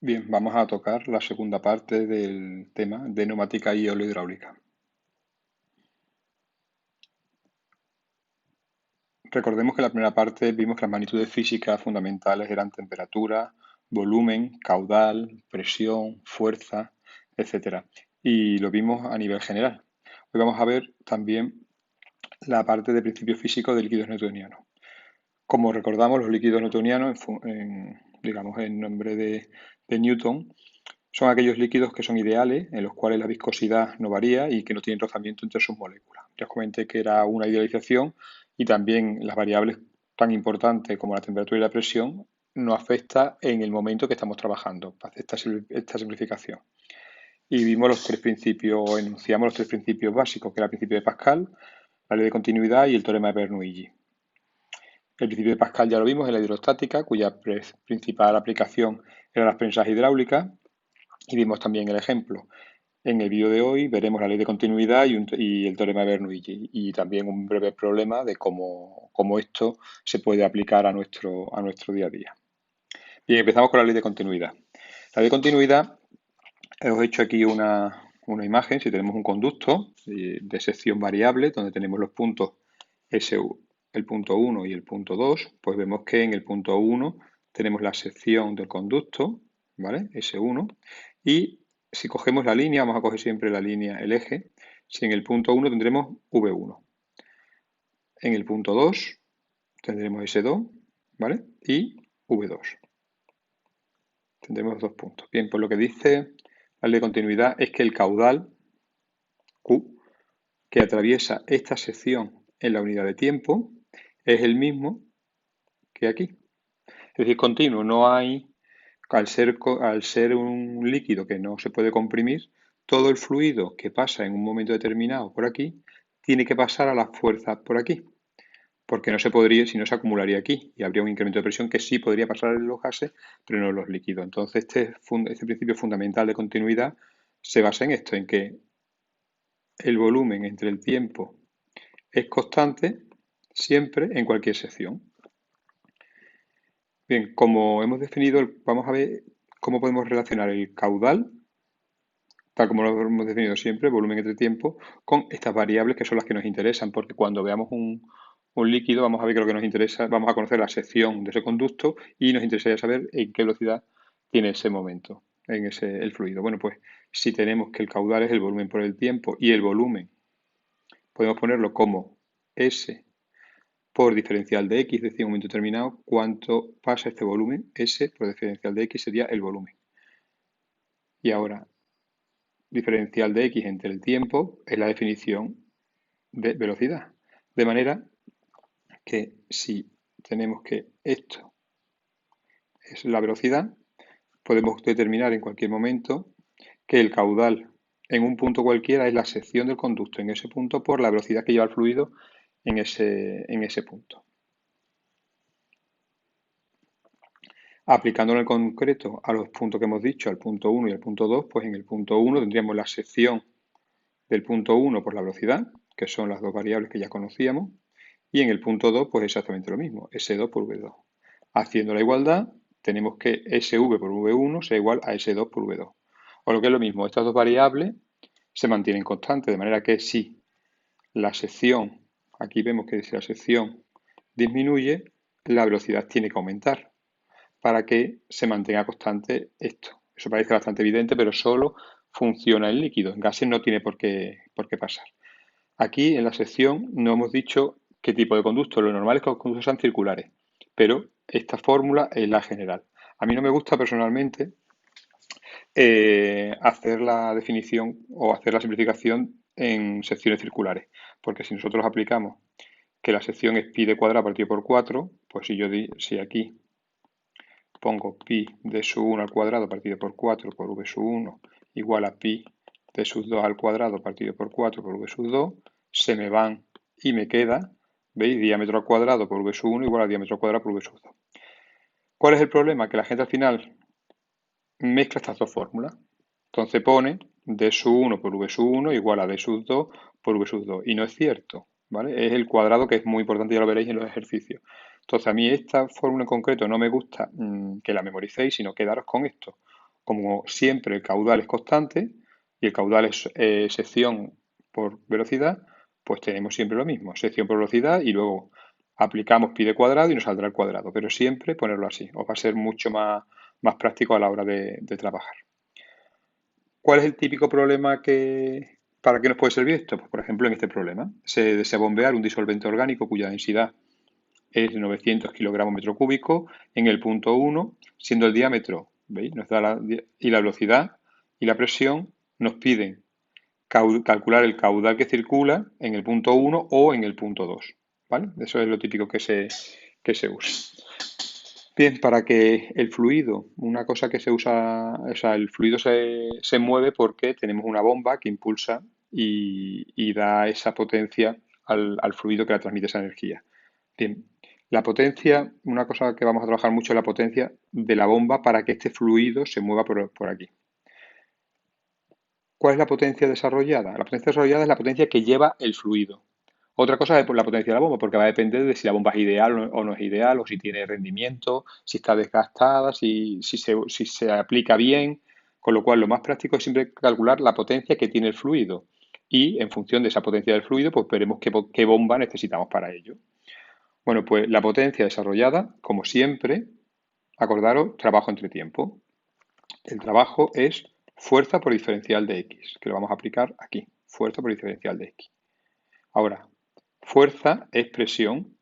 Bien, vamos a tocar la segunda parte del tema de neumática y óleo hidráulica. Recordemos que en la primera parte vimos que las magnitudes físicas fundamentales eran temperatura, volumen, caudal, presión, fuerza, etcétera. Y lo vimos a nivel general. Hoy vamos a ver también la parte de principios físicos de líquidos newtonianos. Como recordamos, los líquidos newtonianos, digamos en nombre de Newton, son aquellos líquidos que son ideales, en los cuales la viscosidad no varía y que no tienen rozamiento entre sus moléculas. Ya os comenté que era una idealización y también las variables tan importantes como la temperatura y la presión no afecta en el momento que estamos trabajando. Hace esta simplificación. Y vimos los tres principios, o enunciamos los tres principios básicos, que era el principio de Pascal, la ley de continuidad y el teorema de Bernoulli. El principio de Pascal ya lo vimos en la hidrostática, cuya principal aplicación eran las prensas hidráulicas, y vimos también el ejemplo. En el vídeo de hoy veremos la ley de continuidad y el teorema de Bernoulli y también un breve problema de cómo esto se puede aplicar a nuestro día a día. Bien, empezamos con la ley de continuidad. La ley de continuidad, os he hecho aquí una imagen. Si tenemos un conducto de sección variable donde tenemos los puntos SU, el punto 1 y el punto 2, pues vemos que en el punto 1 tenemos la sección del conducto, ¿vale? S1, y si cogemos la línea, vamos a coger siempre la línea, el eje, si en el punto 1 tendremos V1, en el punto 2 tendremos S2, ¿vale? Y V2. Tendremos dos puntos. Bien, pues lo que dice la ley de continuidad es que el caudal Q que atraviesa esta sección en la unidad de tiempo es el mismo que aquí. Es decir, continuo, no hay, al ser un líquido que no se puede comprimir, todo el fluido que pasa en un momento determinado por aquí tiene que pasar a la fuerza por aquí, porque no se podría, si no se acumularía aquí y habría un incremento de presión que sí podría pasar en los gases, pero no en los líquidos. Entonces, este principio fundamental de continuidad se basa en esto, en que el volumen entre el tiempo es constante siempre en cualquier sección. Bien, como hemos definido, vamos a ver cómo podemos relacionar el caudal, tal como lo hemos definido siempre, volumen entre tiempo, con estas variables que son las que nos interesan, porque cuando veamos un líquido vamos a ver que lo que nos interesa, vamos a conocer la sección de ese conducto y nos interesaría saber en qué velocidad tiene ese momento, el fluido. Bueno, pues si tenemos que el caudal es el volumen por el tiempo y el volumen podemos ponerlo como S por diferencial de x, es decir, en un momento determinado, cuánto pasa este volumen, S por diferencial de x sería el volumen. Y ahora, diferencial de x entre el tiempo es la definición de velocidad. De manera que si tenemos que esto es la velocidad, podemos determinar en cualquier momento que el caudal en un punto cualquiera es la sección del conducto en ese punto por la velocidad que lleva el fluido en ese punto. Aplicándolo en concreto a los puntos que hemos dicho, al punto 1 y al punto 2, pues en el punto 1 tendríamos la sección del punto 1 por la velocidad, que son las dos variables que ya conocíamos, y en el punto 2 pues exactamente lo mismo, S2 por V2. Haciendo la igualdad, tenemos que SV por V1 sea igual a S2 por V2. O lo que es lo mismo, estas dos variables se mantienen constantes, de manera que si la sección, aquí vemos que si la sección disminuye, la velocidad tiene que aumentar para que se mantenga constante esto. Eso parece bastante evidente, pero solo funciona en líquidos. En gases no tiene por qué pasar. Aquí en la sección no hemos dicho qué tipo de conducto. Lo normal es que los conductos sean circulares, pero esta fórmula es la general. A mí no me gusta personalmente hacer la definición o hacer la simplificación en secciones circulares, porque si nosotros aplicamos que la sección es pi de cuadrado partido por 4, pues si aquí pongo pi de sub 1 al cuadrado partido por 4 por v sub 1 igual a pi de sub 2 al cuadrado partido por 4 por v sub 2, se me van y me queda, ¿veis? Diámetro al cuadrado por v sub 1 igual a diámetro al cuadrado por v sub 2. ¿Cuál es el problema? Que la gente al final mezcla estas dos fórmulas. Entonces pone d sub 1 por v sub 1 igual a d sub 2 por v sub 2. Y no es cierto, ¿vale? Es el cuadrado que es muy importante, ya lo veréis en los ejercicios. Entonces a mí esta fórmula en concreto no me gusta que la memoricéis, sino quedaros con esto. Como siempre el caudal es constante y el caudal es sección por velocidad, pues tenemos siempre lo mismo, sección por velocidad y luego aplicamos pi de cuadrado y nos saldrá el cuadrado, pero siempre ponerlo así, os va a ser mucho más práctico a la hora de trabajar. ¿Cuál es el típico problema para qué nos puede servir esto? Pues, por ejemplo, en este problema, se desea bombear un disolvente orgánico cuya densidad es de 900 kilogramos metro cúbico en el punto 1, siendo el diámetro, ¿veis? Y la velocidad y la presión nos piden calcular el caudal que circula en el punto 1 o en el punto 2, ¿vale? Eso es lo típico que se usa. Bien, para que el fluido, una cosa que se usa, o sea, el fluido se mueve porque tenemos una bomba que impulsa y da esa potencia al fluido que le transmite esa energía. Bien, la potencia, una cosa que vamos a trabajar mucho es la potencia de la bomba para que este fluido se mueva por aquí. ¿Cuál es la potencia desarrollada? La potencia desarrollada es la potencia que lleva el fluido. Otra cosa es la potencia de la bomba, porque va a depender de si la bomba es ideal o no es ideal, o si tiene rendimiento, si está desgastada, si se aplica bien. Con lo cual, lo más práctico es siempre calcular la potencia que tiene el fluido. Y en función de esa potencia del fluido, pues veremos qué bomba necesitamos para ello. Bueno, pues la potencia desarrollada, como siempre, acordaros, trabajo entre tiempo. El trabajo es fuerza por diferencial de X, que lo vamos a aplicar aquí. Fuerza por diferencial de X. Ahora, fuerza es presión,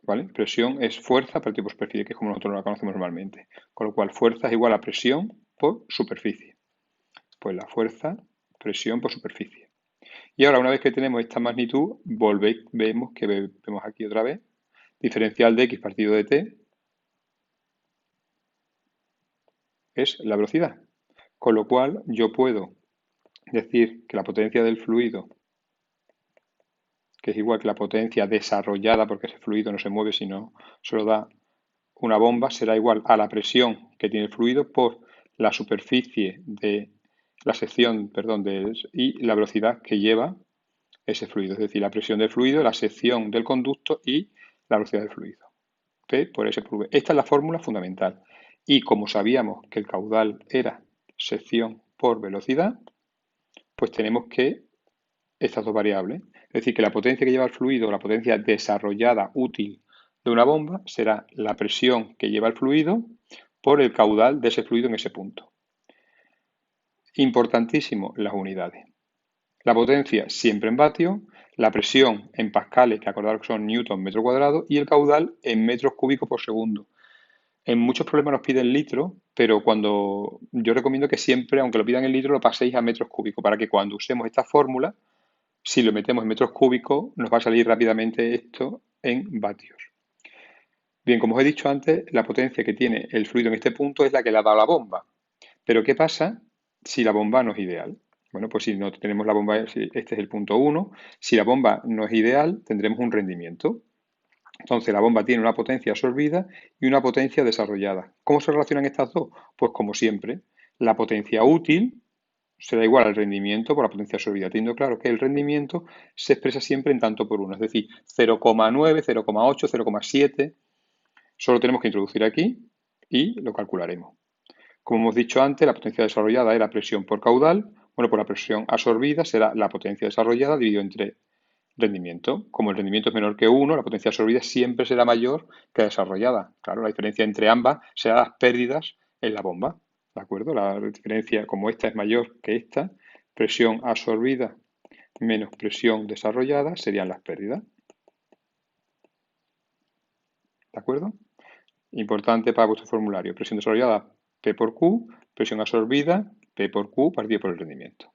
¿vale? Presión es fuerza partido por superficie, que es como nosotros la conocemos normalmente. Con lo cual, fuerza es igual a presión por superficie. Pues la fuerza, presión por superficie. Y ahora, una vez que tenemos esta magnitud, vemos aquí otra vez, diferencial de X partido de T es la velocidad. Con lo cual, yo puedo decir que la potencia del fluido, que es igual que la potencia desarrollada, porque ese fluido no se mueve si no se lo da una bomba, será igual a la presión que tiene el fluido por la superficie de la sección, perdón, y la velocidad que lleva ese fluido. Es decir, la presión del fluido, la sección del conducto y la velocidad del fluido. P por S por V. Esta es la fórmula fundamental. Y como sabíamos que el caudal era sección por velocidad, pues tenemos que estas dos variables. Es decir, que la potencia que lleva el fluido, la potencia desarrollada útil de una bomba, será la presión que lleva el fluido por el caudal de ese fluido en ese punto. Importantísimo, las unidades. La potencia siempre en vatios, la presión en pascales, que acordaros que son newton metro cuadrado, y el caudal en metros cúbicos por segundo. En muchos problemas nos piden litros, pero yo recomiendo que siempre, aunque lo pidan en litros, lo paséis a metros cúbicos, para que cuando usemos esta fórmula, si lo metemos en metros cúbicos, nos va a salir rápidamente esto en vatios. Bien, como os he dicho antes, la potencia que tiene el fluido en este punto es la que le ha dado la bomba. Pero ¿qué pasa si la bomba no es ideal? Bueno, pues si no tenemos la bomba, si este es el punto 1, si la bomba no es ideal, tendremos un rendimiento. Entonces, la bomba tiene una potencia absorbida y una potencia desarrollada. ¿Cómo se relacionan estas dos? Pues como siempre, la potencia útil será igual al rendimiento por la potencia absorbida, teniendo claro que el rendimiento se expresa siempre en tanto por uno, es decir, 0,9, 0,8, 0,7. Solo tenemos que introducir aquí y lo calcularemos. Como hemos dicho antes, la potencia desarrollada era presión por caudal. Bueno, pues la presión absorbida será la potencia desarrollada dividido entre rendimiento. Como el rendimiento es menor que 1, la potencia absorbida siempre será mayor que la desarrollada. Claro, la diferencia entre ambas será las pérdidas en la bomba. ¿De acuerdo? La diferencia, como esta es mayor que esta, presión absorbida menos presión desarrollada serían las pérdidas. ¿De acuerdo? Importante para vuestro formulario. Presión desarrollada, P por Q. Presión absorbida, P por Q partido por el rendimiento.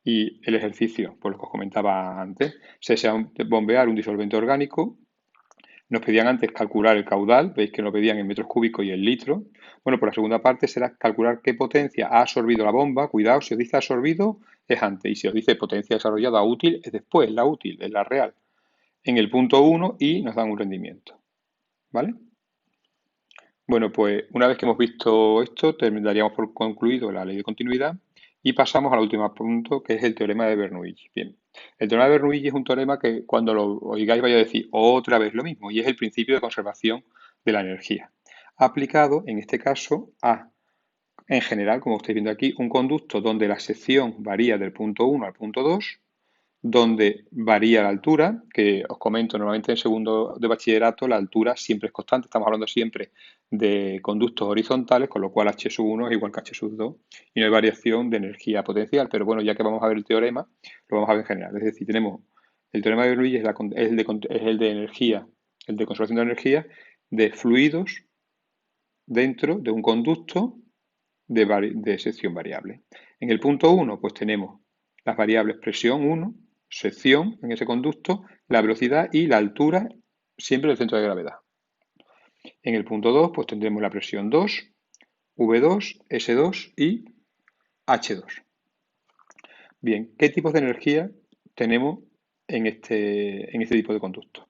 Y el ejercicio, por lo que os comentaba antes, se desea bombear un disolvente orgánico. Nos pedían antes calcular el caudal, veis que lo pedían en metros cúbicos y en litros. Bueno, por la segunda parte será calcular qué potencia ha absorbido la bomba. Cuidado, si os dice absorbido es antes y si os dice potencia desarrollada útil es después, la útil, es la real. En el punto 1 y nos dan un rendimiento. ¿Vale? Bueno, pues una vez que hemos visto esto, terminaríamos por concluido la ley de continuidad y pasamos al último punto, que es el teorema de Bernoulli. Bien, el teorema de Bernoulli es un teorema que cuando lo oigáis vais a decir otra vez lo mismo, y es el principio de conservación de la energía, aplicado en este caso a en general, como estáis viendo aquí, un conducto donde la sección varía del punto 1 al punto 2, donde varía la altura, que os comento, normalmente en segundo de bachillerato la altura siempre es constante, estamos hablando siempre de conductos horizontales, con lo cual H sub 1 es igual que H sub 2 y no hay variación de energía potencial, pero bueno, ya que vamos a ver el teorema, lo vamos a ver en general. Es decir, tenemos el teorema de Bernoulli es el de energía, el de conservación de energía de fluidos dentro de un conducto de sección variable. En el punto 1, pues tenemos las variables presión 1, sección en ese conducto, la velocidad y la altura siempre del centro de gravedad. En el punto 2, pues tendremos la presión 2, V2, S2 y H2. Bien, ¿qué tipos de energía tenemos en este tipo de conducto?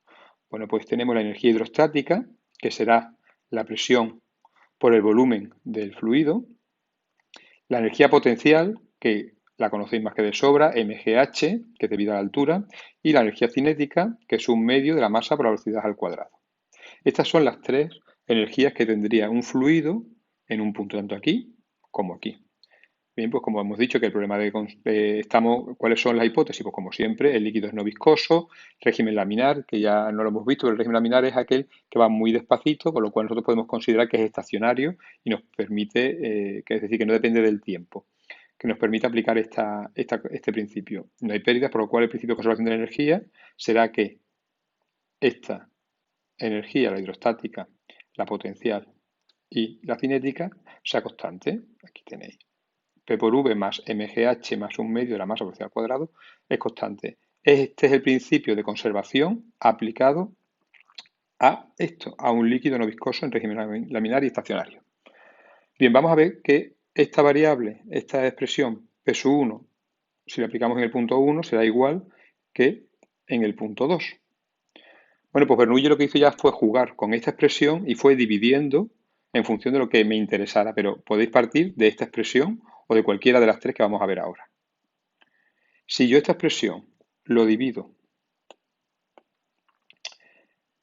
Bueno, pues tenemos la energía hidrostática, que será la presión por el volumen del fluido. La energía potencial, que la conocéis más que de sobra, mgh, que es debido a la altura, y la energía cinética, que es un medio de la masa por la velocidad al cuadrado. Estas son las tres energías que tendría un fluido en un punto, tanto aquí como aquí. Bien, pues como hemos dicho que el problema ¿cuáles son las hipótesis? Pues como siempre, el líquido es no viscoso, régimen laminar, que ya no lo hemos visto, pero el régimen laminar es aquel que va muy despacito, con lo cual nosotros podemos considerar que es estacionario y nos permite, es decir, que no depende del tiempo, que nos permite aplicar este principio. No hay pérdidas, por lo cual el principio de conservación de la energía será que esta energía, la hidrostática, la potencial y la cinética, sea constante. Aquí tenéis. P por V más mgh más un medio de la masa por velocidad al cuadrado es constante. Este es el principio de conservación aplicado a esto, a un líquido no viscoso en régimen laminar y estacionario. Bien, vamos a ver que esta variable, esta expresión P sub 1, si la aplicamos en el punto 1, será igual que en el punto 2. Bueno, pues Bernoulli lo que hizo ya fue jugar con esta expresión y fue dividiendo en función de lo que me interesara, pero podéis partir de esta expresión o de cualquiera de las tres que vamos a ver ahora. Si yo esta expresión lo divido,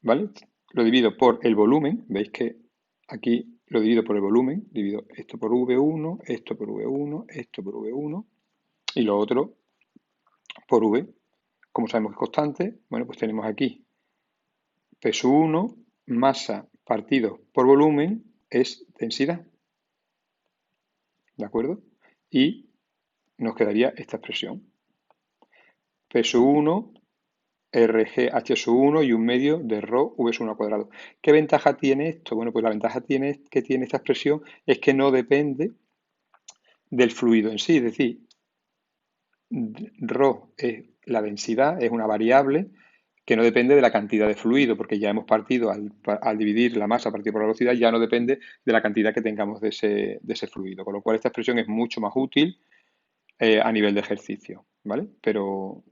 ¿vale? Lo divido por el volumen, veis que aquí lo divido por el volumen, divido esto por V1, esto por V1, esto por V1 y lo otro por V. Como sabemos que es constante, bueno, pues tenemos aquí peso 1, masa partido por volumen es densidad, ¿de acuerdo? Y nos quedaría esta expresión. Peso 1 RGH sub 1 y un medio de ρ V1 al cuadrado. ¿Qué ventaja tiene esto? Bueno, pues la ventaja que tiene esta expresión es que no depende del fluido en sí, es decir, ρ es la densidad, es una variable que no depende de la cantidad de fluido, porque ya hemos partido, al dividir la masa partido por la velocidad, ya no depende de la cantidad que tengamos de ese fluido, con lo cual esta expresión es mucho más útil a nivel de ejercicio, ¿vale? Pero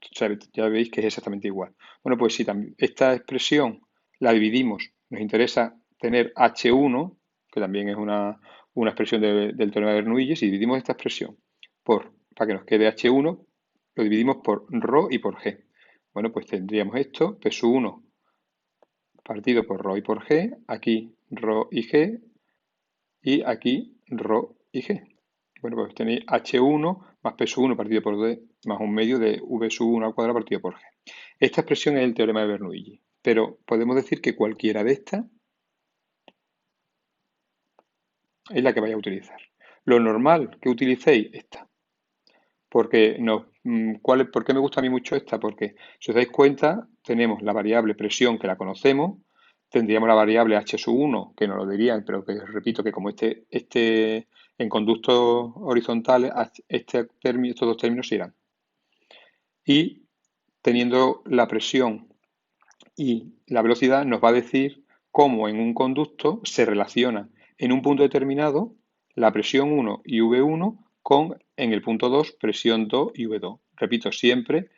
ya veis que es exactamente igual. Bueno, pues si esta expresión la dividimos, nos interesa tener H1, que también es una expresión del teorema de Bernoulli, si dividimos esta expresión para que nos quede H1, lo dividimos por ρ y por G. Bueno, pues tendríamos esto, P1 partido por ρ y por G, aquí ρ y G, y aquí ρ y G. Bueno, pues tenéis H1 más P sub 1 partido por D más un medio de V sub 1 al cuadrado partido por G. Esta expresión es el teorema de Bernoulli, pero podemos decir que cualquiera de estas es la que vais a utilizar. Lo normal que utilicéis esta, porque ¿por qué me gusta a mí mucho esta? Porque si os dais cuenta, tenemos la variable presión que la conocemos, tendríamos la variable H sub 1, que no lo dirían, pero que repito que como en conductos horizontales, estos dos términos se irán. Y teniendo la presión y la velocidad, nos va a decir cómo en un conducto se relaciona en un punto determinado la presión 1 y V1 con en el punto 2 presión 2 y V2. Repito, siempre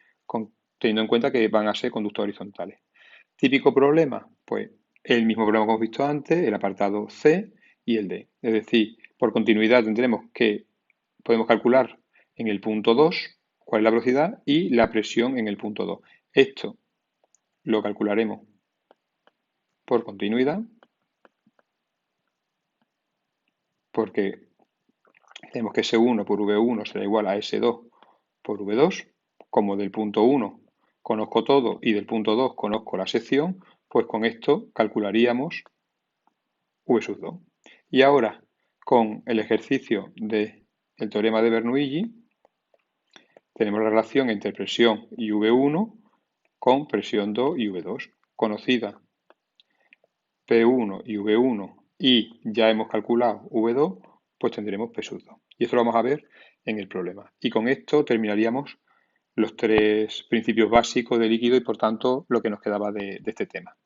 teniendo en cuenta que van a ser conductos horizontales. Típico problema, pues el mismo problema que hemos visto antes, el apartado C y el D. Es decir, por continuidad podemos calcular en el punto 2 cuál es la velocidad y la presión en el punto 2. Esto lo calcularemos por continuidad, porque tenemos que S1 por V1 será igual a S2 por V2. Como del punto 1 conozco todo y del punto 2 conozco la sección, pues con esto calcularíamos V sub 2. Y ahora, con el ejercicio del teorema de Bernoulli, tenemos la relación entre presión y V1 con presión 2 y V2, conocida P1 y V1, y ya hemos calculado V2, pues tendremos P sub 2. Y esto lo vamos a ver en el problema. Y con esto terminaríamos los tres principios básicos de líquido y, por tanto, lo que nos quedaba de este tema.